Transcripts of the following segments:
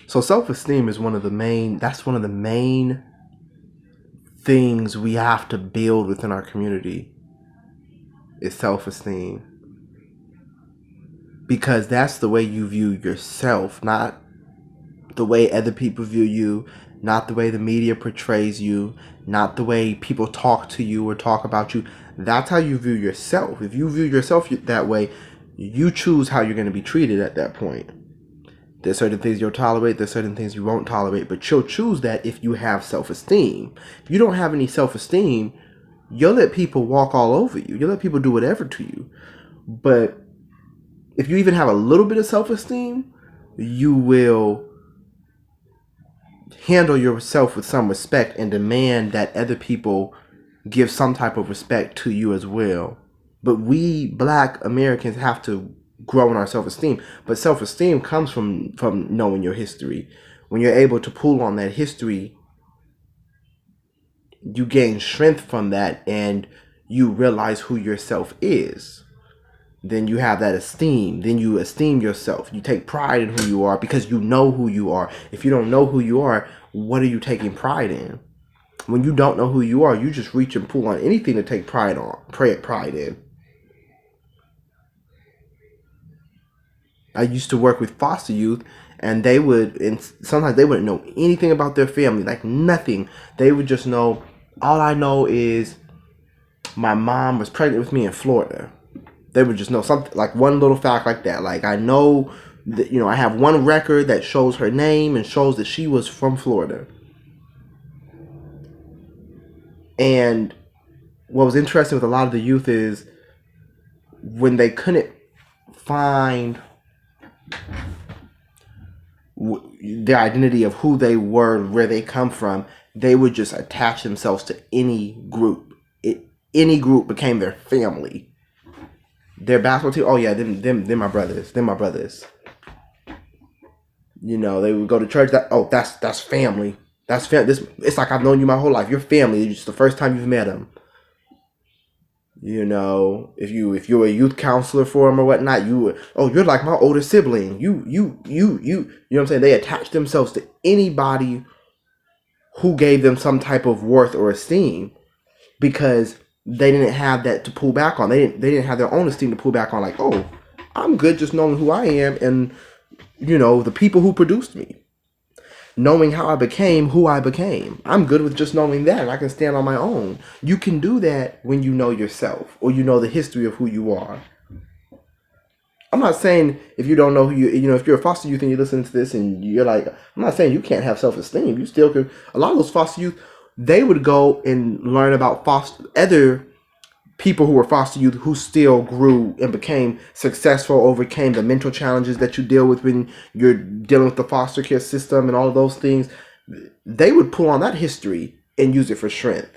So self-esteem is that's one of the main things we have to build within our community is self-esteem. Because that's the way you view yourself, not the way other people view you, not the way the media portrays you, not the way people talk to you or talk about you. That's how you view yourself. If you view yourself that way, you choose how you're going to be treated at that point. There's certain things you'll tolerate, there's certain things you won't tolerate, but you'll choose that if you have self-esteem. If you don't have any self-esteem, you'll let people walk all over you. You'll let people do whatever to you. But if you even have a little bit of self-esteem, you will handle yourself with some respect and demand that other people give some type of respect to you as well. But we Black Americans have to grow in our self-esteem. But self-esteem comes from knowing your history. When you're able to pull on that history, you gain strength from that and you realize who yourself is. Then you have that esteem. Then you esteem yourself. You take pride in who you are because you know who you are. If you don't know who you are, what are you taking pride in? When you don't know who you are, you just reach and pull on anything to take pride in. I used to work with foster youth, and sometimes they wouldn't know anything about their family, like nothing. They would just know, all I know is my mom was pregnant with me in Florida. They would just know something, like one little fact like that. Like I know that, I have one record that shows her name and shows that she was from Florida. And what was interesting with a lot of the youth is when they couldn't find their identity of who they were, where they come from, they would just attach themselves to any group. Any group became their family. Their basketball team, oh yeah, them my brothers. Them my brothers. They would go to church. That's family. That's family. It's like I've known you my whole life. You're family. It's just the first time you've met them. If you're a youth counselor for them or whatnot, you're like my older sibling. You know what I'm saying? They attach themselves to anybody who gave them some type of worth or esteem because they didn't have that to pull back on. They didn't have their own esteem to pull back on. Like, oh, I'm good just knowing who I am and the people who produced me. Knowing how I became who I became. I'm good with just knowing that, and I can stand on my own. You can do that when you know yourself, or you know the history of who you are. I'm not saying if you don't know who if you're a foster youth and you listen to this and you're like, I'm not saying you can't have self-esteem. You still can. A lot of those foster youth, they would go and learn about other people who were foster youth who still grew and became successful, overcame the mental challenges that you deal with when you're dealing with the foster care system and all of those things. They would pull on that history and use it for strength.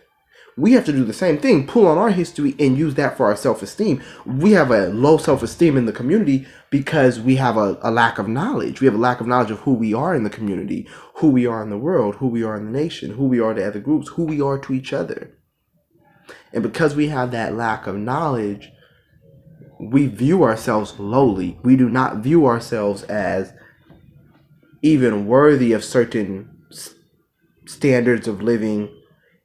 We have to do the same thing, pull on our history and use that for our self-esteem. We have a low self-esteem in the community because we have a lack of knowledge. We have a lack of knowledge of who we are in the community, who we are in the world, who we are in the nation, who we are to other groups, who we are to each other. And because we have that lack of knowledge, we view ourselves lowly. We do not view ourselves as even worthy of certain standards of living.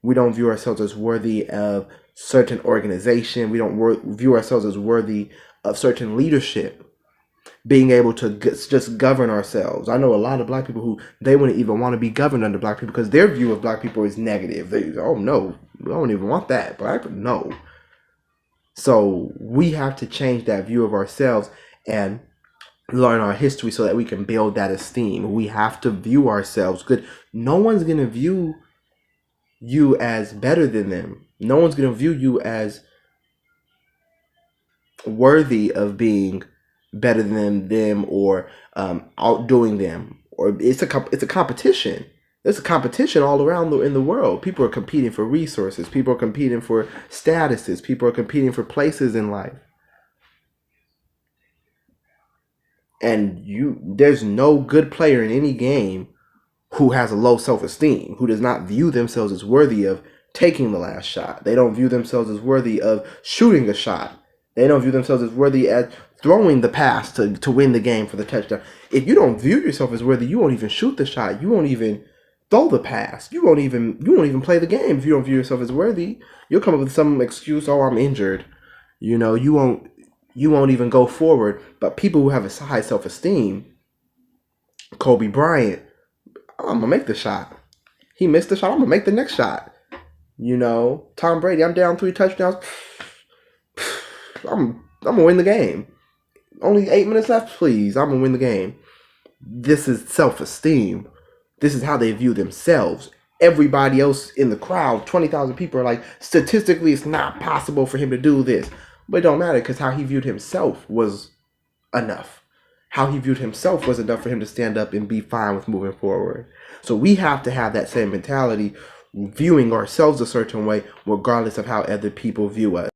We don't view ourselves as worthy of certain organization. We don't view ourselves as worthy of certain leadership. Being able to just govern ourselves. I know a lot of Black people who they wouldn't even want to be governed under Black people because their view of Black people is negative. Oh no, we don't even want that. Black people, no. So we have to change that view of ourselves and learn our history so that we can build that esteem. We have to view ourselves good. No one's going to view you as better than them. No one's going to view you as worthy of being better than them or outdoing them. Or it's a competition. There's a competition all around in the world. People are competing for resources. People are competing for statuses. People are competing for places in life. And there's no good player in any game who has a low self-esteem, who does not view themselves as worthy of taking the last shot. They don't view themselves as worthy of shooting a shot. They don't view themselves as worthy as throwing the pass to win the game for the touchdown. If you don't view yourself as worthy, you won't even shoot the shot. You won't even throw the pass. You won't even play the game if you don't view yourself as worthy. You'll come up with some excuse. Oh, I'm injured. You know, you won't even go forward. But people who have a high self-esteem, Kobe Bryant, I'm gonna make the shot. He missed the shot. I'm gonna make the next shot. You know, Tom Brady, I'm down 3 touchdowns. I'm gonna win the game. Only 8 minutes left, please. I'm gonna win the game. This is self-esteem. This is how they view themselves. Everybody else in the crowd, 20,000 people, are like, statistically, it's not possible for him to do this. But it don't matter, because how he viewed himself was enough. How he viewed himself was enough for him to stand up and be fine with moving forward. So we have to have that same mentality, viewing ourselves a certain way, regardless of how other people view us.